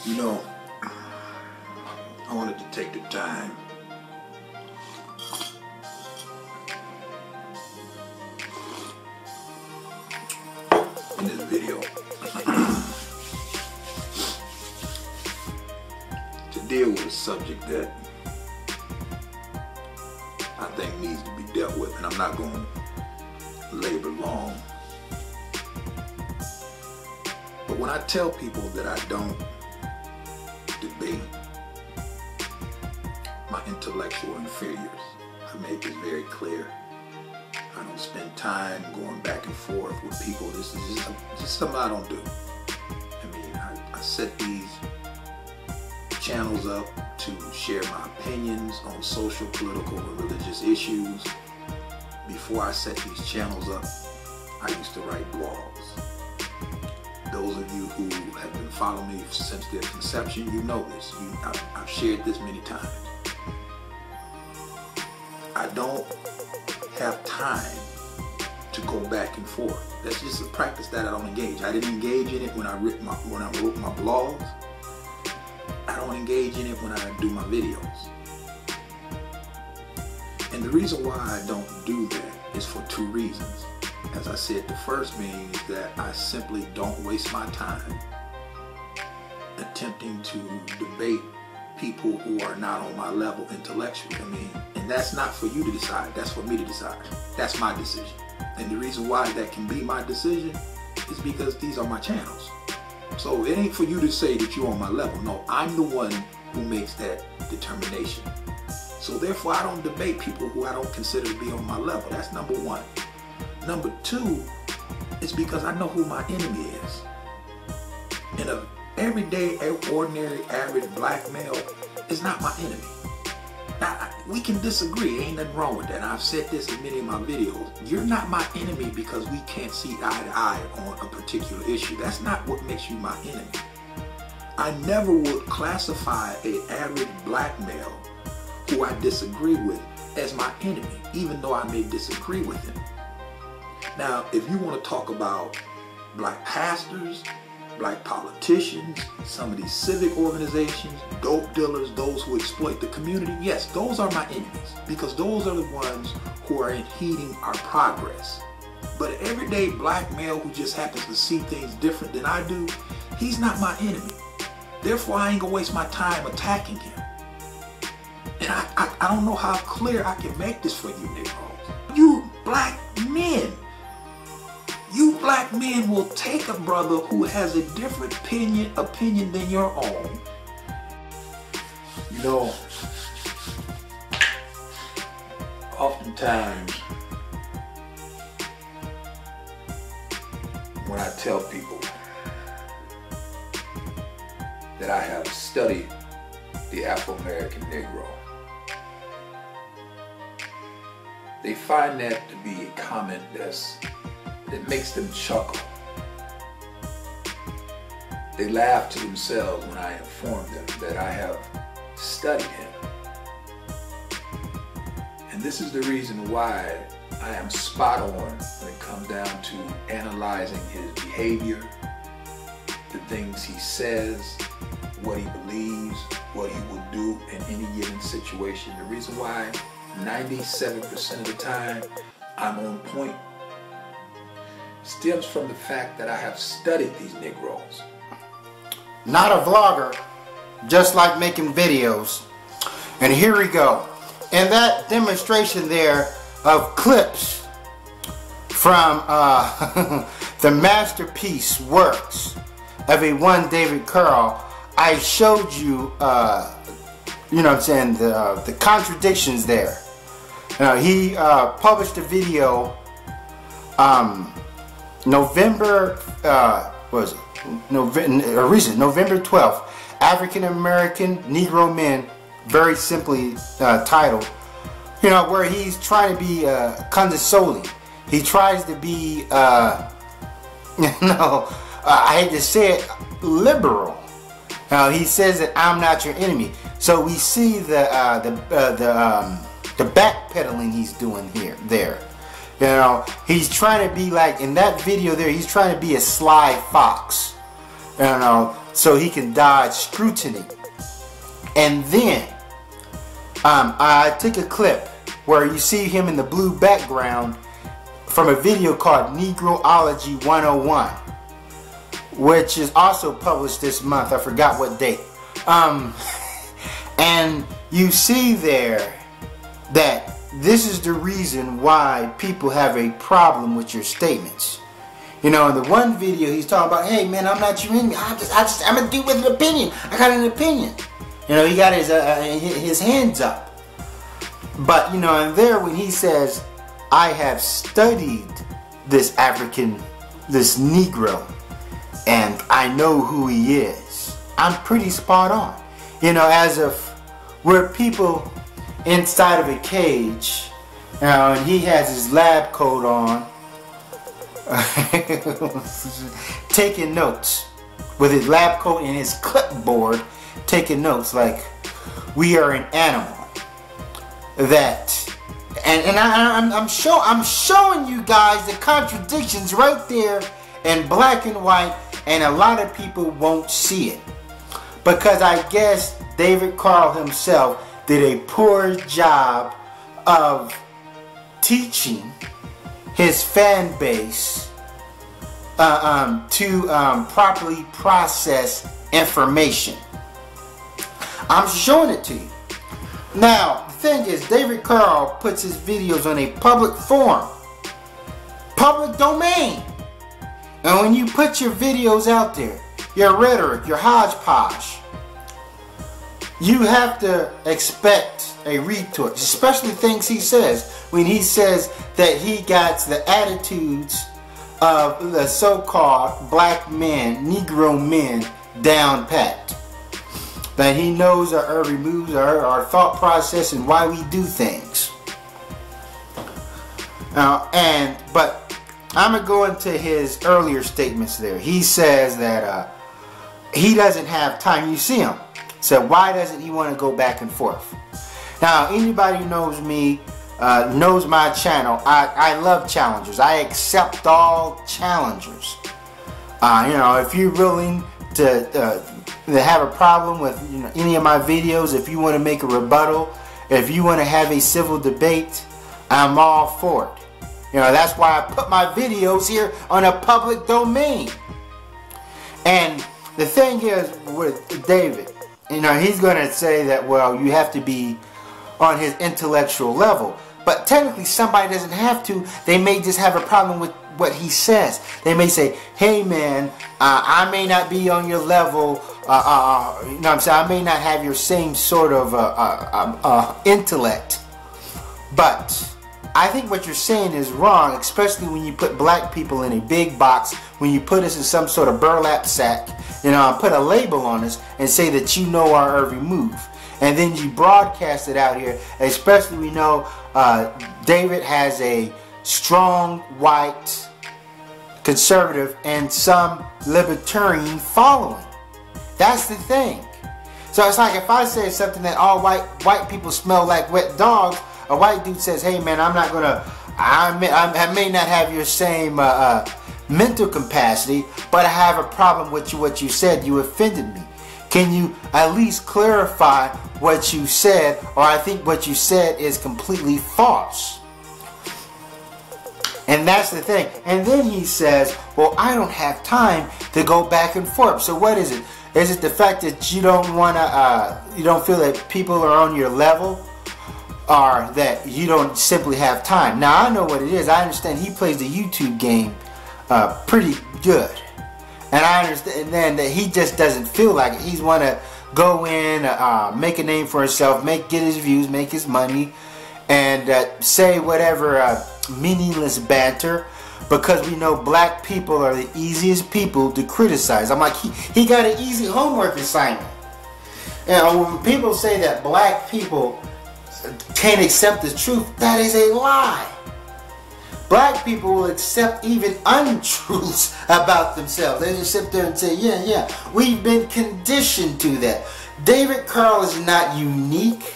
You know, I wanted to take the time in this video to deal with a subject that I think needs to be dealt with, and I'm not going to labor long. But when I tell people that I don't debate my intellectual inferiors, I make it very clear. I don't spend time going back and forth with people. This is just something I don't do. I mean, I set these channels up to share my opinions on social, political, and religious issues. Before I set these channels up, I used to write blogs. Those of you who have been following me since their conception, you know this. I've shared this many times. I don't have time to go back and forth. That's just a practice that I don't engage. I didn't engage in it when I wrote my blogs. I don't engage in it when I do my videos. And the reason why I don't do that is for two reasons. As I said, the first being is that I simply don't waste my time attempting to debate people who are not on my level intellectually. I mean, and that's not for you to decide, that's for me to decide. That's my decision. And the reason why that can be my decision is because these are my channels. So it ain't for you to say that you're on my level. No, I'm the one who makes that determination. So therefore I don't debate people who I don't consider to be on my level. That's number one. Number two is because I know who my enemy is. And an everyday, ordinary, average black male is not my enemy. Now, we can disagree, ain't nothing wrong with that. And I've said this in many of my videos. You're not my enemy because we can't see eye to eye on a particular issue. That's not what makes you my enemy. I never would classify an average black male who I disagree with as my enemy, even though I may disagree with him. Now, if you want to talk about black pastors, black politicians, some of these civic organizations, dope dealers, those who exploit the community, yes, those are my enemies, because those are the ones who are impeding our progress. But an everyday black male who just happens to see things different than I do, he's not my enemy. Therefore, I ain't gonna waste my time attacking him. And I don't know how clear I can make this for you, Negroes. You black men. You black men will take a brother who has a different opinion than your own. You know, oftentimes when I tell people that I have studied the Afro-American Negro, they find that to be a comment that makes them chuckle. They laugh to themselves when I inform them that I have studied him. And this is the reason why I am spot on when it comes down to analyzing his behavior, the things he says, what he believes, what he will do in any given situation. The reason why 97% of the time I'm on point stems from the fact that I have studied these Negroes. Not a vlogger, just like making videos. And here we go. And that demonstration there of clips from the masterpiece works of a one David Corrall, I showed you, you know what I'm saying, the contradictions there. He published a video November 12th, African American Negro Men, very simply titled, you know, where he's trying to be condescending. He tries to be, you know, I hate to say it, liberal. He says that I'm not your enemy. So we see the backpedaling he's doing there. You know, he's trying to be like, in that video there, he's trying to be a sly fox. You know, so he can dodge scrutiny. And then I took a clip where you see him in the blue background from a video called Negroology 101, which is also published this month. I forgot what date. And you see there that this is the reason why people have a problem with your statements. You know, in the one video he's talking about, hey man, I'm not your enemy. I'm a dude with an opinion. I got an opinion. You know, he got his hands up. But you know, and there when he says, I have studied this this Negro, and I know who he is, I'm pretty spot on. You know, as if we're people inside of a cage, you know, and he has his lab coat on, taking notes with his lab coat and his clipboard, taking notes like we are an animal. That, and I'm showing you guys the contradictions right there in black and white, and a lot of people won't see it because I guess David Corrall himself did a poor job of teaching his fan base to properly process information. I'm showing it to you. Now, the thing is, David Corrall puts his videos on a public forum, public domain. And when you put your videos out there, your rhetoric, your hodgepodge, you have to expect a retort, especially things he says. When he says that he got the attitudes of the so-called black men, Negro men, down pat. That he knows our every moves, our thought process, and why we do things. But I'm going to go into his earlier statements there. He says that he doesn't have time. You see him. So why doesn't he want to go back and forth? Now, anybody who knows me, knows my channel, I love challengers. I accept all challengers. You know, if you're willing to have a problem with any of my videos, if you want to make a rebuttal, if you want to have a civil debate, I'm all for it. You know, that's why I put my videos here on a public domain. And the thing is with David, you know, he's going to say that, well, you have to be on his intellectual level. But technically somebody doesn't have to. They may just have a problem with what he says. They may say, hey man, I may not be on your level, you know what I'm saying, I may not have your same sort of intellect, but I think what you're saying is wrong, especially when you put black people in a big box, when you put us in some sort of burlap sack, you know, and put a label on us and say that you know our every move. And then you broadcast it out here, especially we know David has a strong white conservative and some libertarian following. That's the thing. So it's like if I say something that all white people smell like wet dogs, a white dude says, hey man, I'm not gonna, I may not have your same mental capacity, but I have a problem with what you said. You offended me. Can you at least clarify what you said, or I think what you said is completely false? And that's the thing. And then he says, well, I don't have time to go back and forth. So what is it? Is it the fact that you don't want to, you don't feel that people are on your level, or that you don't simply have time? Now, I know what it is. I understand he plays the YouTube game pretty good. And I understand then that he just doesn't feel like it. He's want to go in, make a name for himself, get his views, make his money, and say whatever meaningless banter, because we know black people are the easiest people to criticize. I'm like, he got an easy homework assignment. And when people say that black people can't accept the truth, that is a lie. Black people will accept even untruths about themselves. They just sit there and say, yeah, we've been conditioned to that. David Corrall is not unique.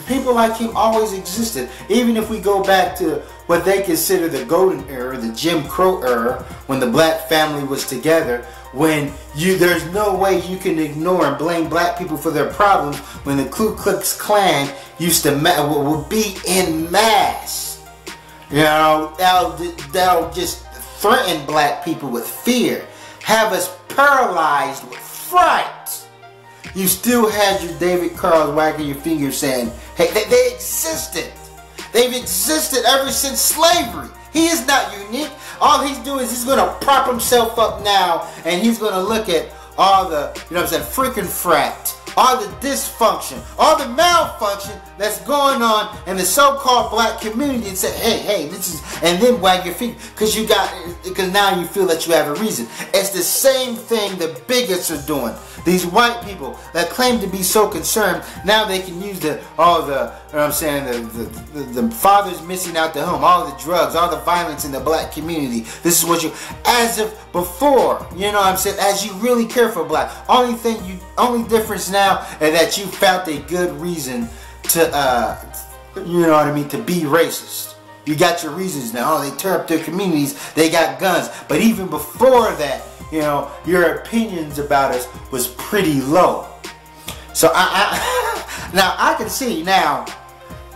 People like him always existed. Even if we go back to what they consider the golden era, the Jim Crow era, when the black family was together, when there's no way you can ignore and blame black people for their problems when the Ku Klux Klan used to would be in mass. You know, that'll just threaten black people with fear, have us paralyzed with fright. You still had your David Corrall wagging your finger saying, hey, they existed. They've existed ever since slavery. He is not unique. All he's doing is he's going to prop himself up now, and he's going to look at all the, you know what I'm saying, freaking frat, all the dysfunction, all the malfunction that's going on in the so-called black community, and say, hey, this is, and then wag your finger because now you feel that you have a reason. It's the same thing the bigots are doing. These white people that claim to be so concerned, now they can use the fathers missing out the home, all the drugs, all the violence in the black community. This is what you, as if before, you know what I'm saying, as you really care for black. Only difference now is that you found a good reason to, you know what I mean, to be racist. You got your reasons now. Oh, they tear up their communities, they got guns. But even before that, you know, your opinions about us was pretty low. So now I can see now,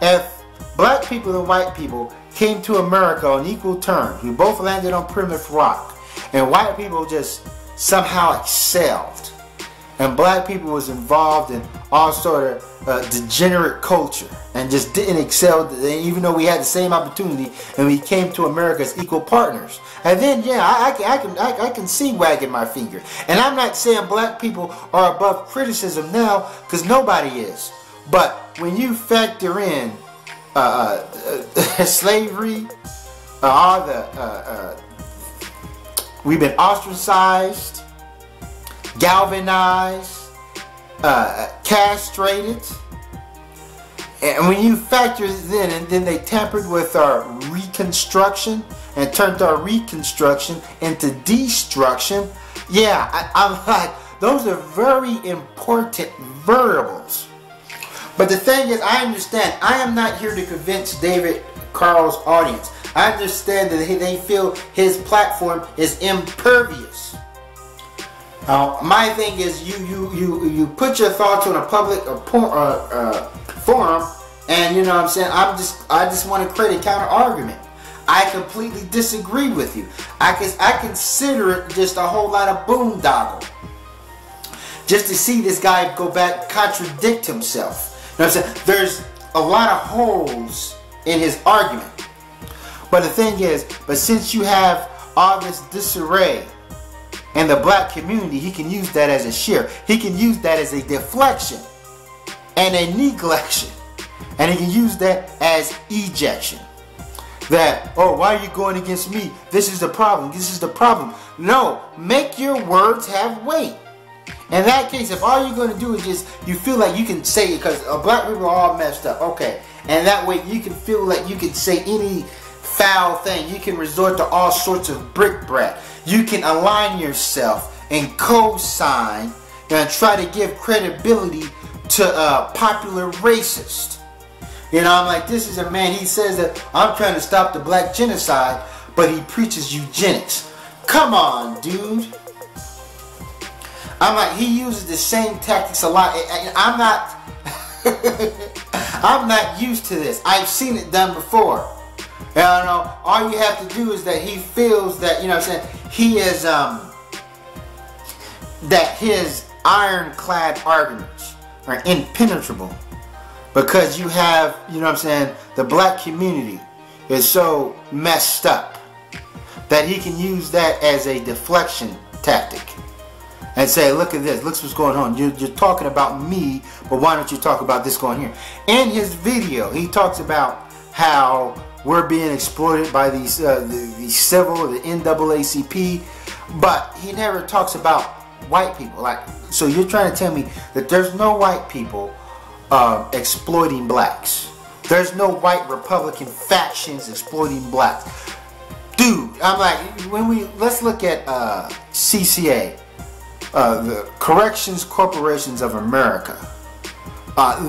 if black people and white people came to America on equal terms, we both landed on Plymouth Rock, and white people just somehow excelled, and black people was involved in all sort of degenerate culture and just didn't excel, even though we had the same opportunity, and we came to America as equal partners. And then, yeah, I can see wagging my finger. And I'm not saying black people are above criticism now, because nobody is. But when you factor in slavery, all the we've been ostracized, galvanized, castrated, and when you factor it in, and then they tampered with our reconstruction and turned our reconstruction into destruction, yeah, I'm like, those are very important variables. But the thing is, I understand, I am not here to convince David Corrall's audience. I understand that they feel his platform is impervious. My thing is, you put your thoughts on a public forum, and you know what I'm saying, I just want to create a counter argument. I completely disagree with you. I consider it just a whole lot of boondoggle, just to see this guy go back contradict himself. You know what I'm saying? There's a lot of holes in his argument. But the thing is, since you have all this disarray in the black community, he can use that as a share. He can use that as a deflection and a neglection. And he can use that as ejection. That, oh, why are you going against me? This is the problem. This is the problem. No, make your words have weight. In that case, if all you're going to do is just, you feel like you can say it, because black people are all messed up. Okay. And that way you can feel like you can say any foul thing. You can resort to all sorts of bric-a-brac. You can align yourself and co-sign and try to give credibility to popular racist. You know, I'm like, this is a man, he says that I'm trying to stop the black genocide, but he preaches eugenics. Come on, dude. I'm like, he uses the same tactics a lot. I'm not I'm not used to this. I've seen it done before. You know, all you have to do is that he feels that, you know what I'm saying, he is that his ironclad arguments are impenetrable. Because you have, you know what I'm saying, the black community is so messed up that he can use that as a deflection tactic and say, look at this, look what's going on. You're talking about me, but why don't you talk about this going here? In his video, he talks about how we're being exploited by these civil, the NAACP, but he never talks about white people. Like, so you're trying to tell me that there's no white people exploiting blacks. There's no white Republican factions exploiting blacks. Dude, I'm like, let's look at CCA, the Corrections Corporations of America.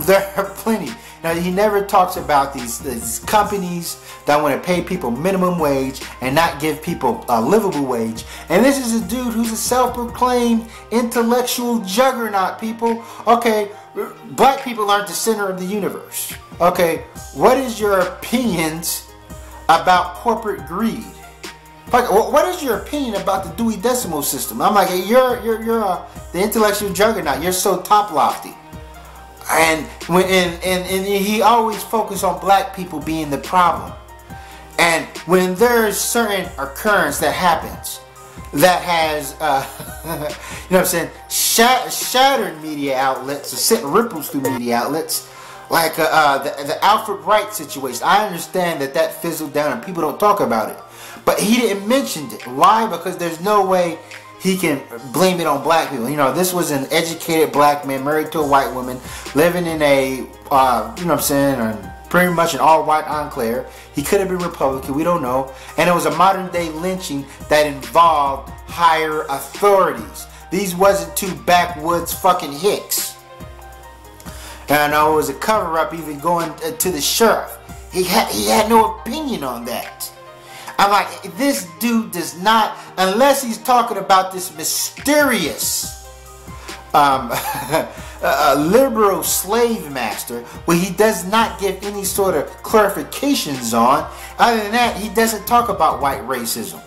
There are plenty. Now, he never talks about these companies that want to pay people minimum wage and not give people a livable wage. And this is a dude who's a self-proclaimed intellectual juggernaut, people. Okay, black people aren't the center of the universe. Okay, what is your opinions about corporate greed? What is your opinion about the Dewey Decimal System? I'm like, you're the intellectual juggernaut. You're so top lofty. And he always focused on black people being the problem. And when there's certain occurrence that happens that has, you know what I'm saying, shattered media outlets or sent ripples through media outlets, like the Alfred Wright situation. I understand that fizzled down and people don't talk about it. But he didn't mention it. Why? Because there's no way he can blame it on black people. You know, this was an educated black man married to a white woman, living in a, you know what I'm saying, pretty much an all-white enclave. He could have been Republican, we don't know. And it was a modern-day lynching that involved higher authorities. These wasn't two backwoods fucking hicks. And I know it was a cover-up even going to the sheriff. He had no opinion on that. I'm like, this dude does not, unless he's talking about this mysterious liberal slave master, where he does not give any sort of clarifications on. Other than that, he doesn't talk about white racism,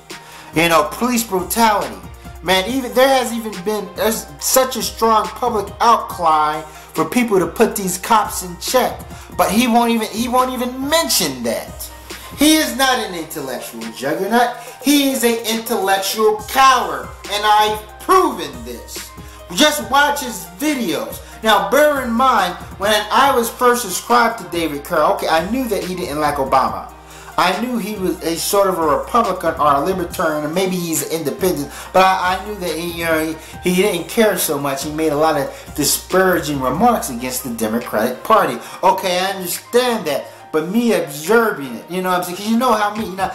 you know, police brutality. Man, there's such a strong public outcry for people to put these cops in check, but he won't even mention that. He is not an intellectual juggernaut. He is an intellectual coward. And I've proven this. Just watch his videos. Now, bear in mind, when I was first subscribed to David Corrall, okay, I knew that he didn't like Obama. I knew he was a sort of a Republican or a Libertarian, or maybe he's an independent. But I knew that he didn't care so much. He made a lot of disparaging remarks against the Democratic Party. Okay, I understand that. But me observing it, you know what I'm saying? Because you know how me, you know,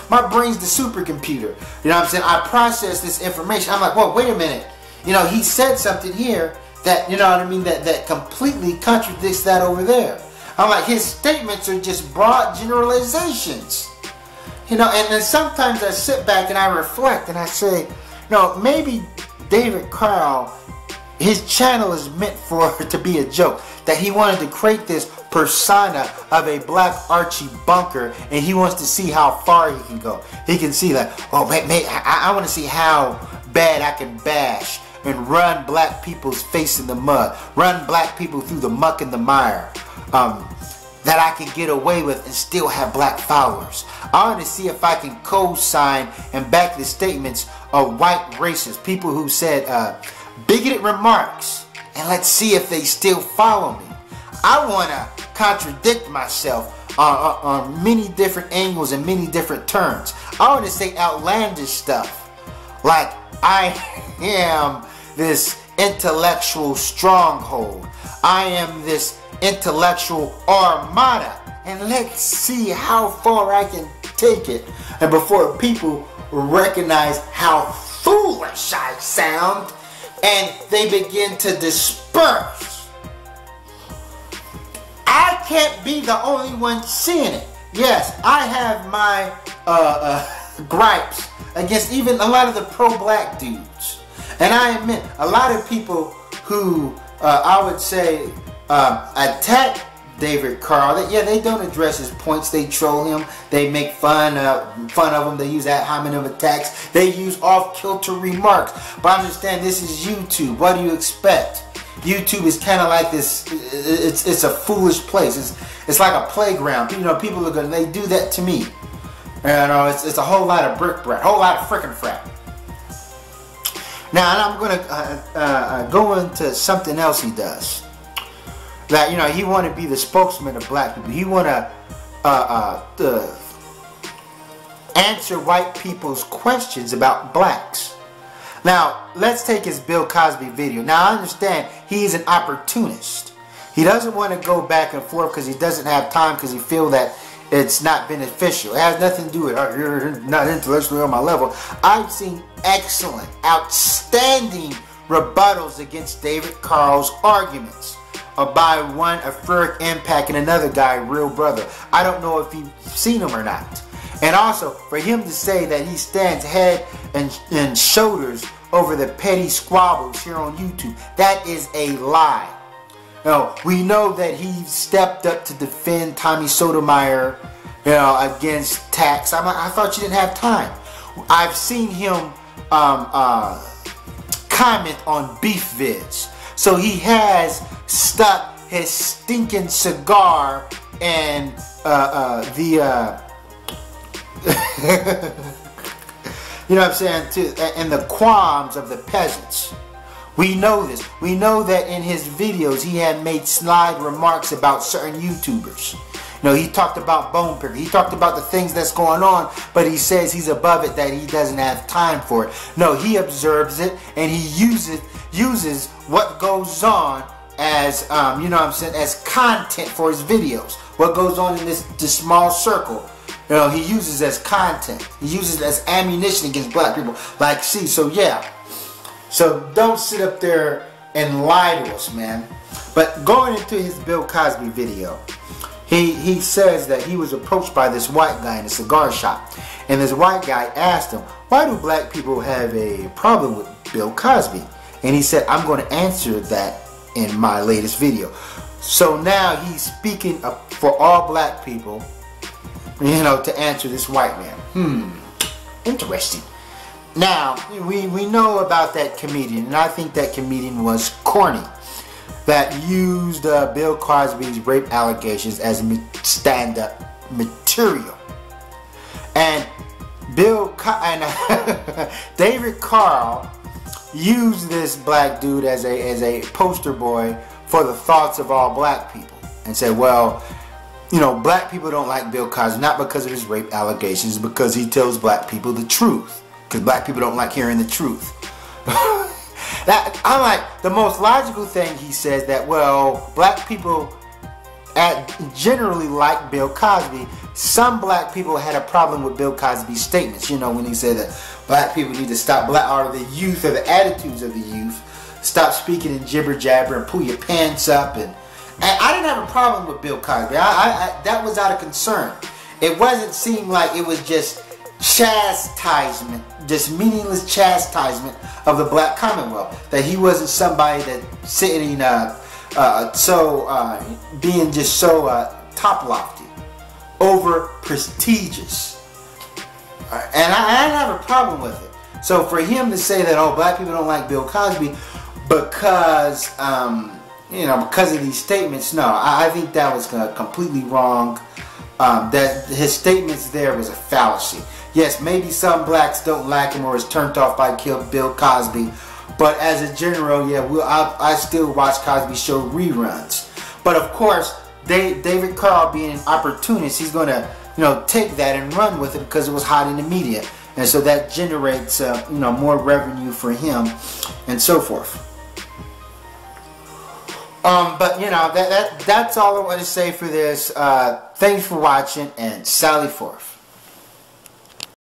my brain's the supercomputer. You know what I'm saying? I process this information. I'm like, whoa, wait a minute. You know, he said something here that, you know what I mean, that completely contradicts that over there. I'm like, his statements are just broad generalizations. You know, and then sometimes I sit back and I reflect and I say, no, maybe David Corrall, his channel is meant to be a joke. That he wanted to create this persona of a black Archie Bunker, and he wants to see how far he can go. He can see like, oh, I want to see how bad I can bash and run black people's face in the mud, run black people through the muck and the mire, that I can get away with and still have black followers. I want to see if I can co-sign and back the statements of white racists, people who said bigoted remarks, and let's see if they still follow me. I want to contradict myself on many different angles and many different turns. I want to say outlandish stuff like I am this intellectual stronghold. I am this intellectual armada, and let's see how far I can take it, and before people recognize how foolish I sound and they begin to disperse. I can't be the only one seeing it. Yes, I have my gripes against even a lot of the pro-black dudes, and I admit a lot of people who I would say attack David Corrall. Yeah, they don't address his points. They troll him. They make fun of him. They use ad hominem attacks. They use off-kilter remarks. But understand, this is YouTube. What do you expect? YouTube is kind of like this. It's a foolish place. It's like a playground. You know, people are gonna. They do that to me. You know, it's a whole lot of brick-brat, whole lot of frickin' frat. Now, and I'm gonna go into something else he does. That, you know, he want to be the spokesman of black people. He want to answer white people's questions about blacks. Now, let's take his Bill Cosby video. Now, I understand he's an opportunist. He doesn't want to go back and forth because he doesn't have time, because he feels that it's not beneficial. It has nothing to do with, oh, you're not intellectually on my level. I've seen excellent, outstanding rebuttals against David Corrall's arguments. by one Etheric Impact and another guy, Real Brother. I don't know if you've seen him or not. And also, for him to say that he stands head and shoulders over the petty squabbles here on YouTube, that is a lie. No, we know that he stepped up to defend Tommy Sotomayor, against tax. I thought you didn't have time. I've seen him comment on beef vids. So he has stuck his stinking cigar and you know what I'm saying, and the qualms of the peasants. We know this. We know that in his videos he had made snide remarks about certain YouTubers. He talked about bone picker. He talked about the things that's going on, but he says he's above it, that he doesn't have time for it. No, he observes it and he uses what goes on as as content for his videos. What goes on in this small circle, he uses as content. He uses it as ammunition against black people. Like, see, so yeah. So don't sit up there and lie to us, man. But going into his Bill Cosby video, he says that he was approached by this white guy in a cigar shop. And this white guy asked him, why do black people have a problem with Bill Cosby? And he said, I'm going to answer that in my latest video. So now he's speaking up for all black people, to answer this white man. Interesting. Now, we know about that comedian, and I think that comedian was corny, that used Bill Cosby's rape allegations as stand-up material. And David Corrall used this black dude as a poster boy for the thoughts of all black people, and said, well, black people don't like Bill Cosby, not because of his rape allegations, because he tells black people the truth. Because black people don't like hearing the truth. I'm like, the most logical thing he says that, well, black people generally like Bill Cosby. Some black people had a problem with Bill Cosby's statements. When he said that black people need to stop or the youth, or the attitudes of the youth, stop speaking in jibber jabber and pull your pants up. And I didn't have a problem with Bill Cosby. That was out of concern. It wasn't seem like it was just chastisement, just meaningless chastisement of the black commonwealth. That he wasn't somebody that sitting being just so top lofty, over prestigious, and I didn't have a problem with it. So for him to say that, oh, black people don't like Bill Cosby because because of these statements, no, I think that was completely wrong. That his statements there was a fallacy. Yes, maybe some blacks don't like him or is turned off by Bill Cosby, but as a general, yeah, I still watch Cosby Show reruns. But of course, David Corrall, being an opportunist, he's going to take that and run with it because it was hot in the media, and so that generates more revenue for him and so forth. But that's all I want to say for this. Thanks for watching, and sally forth.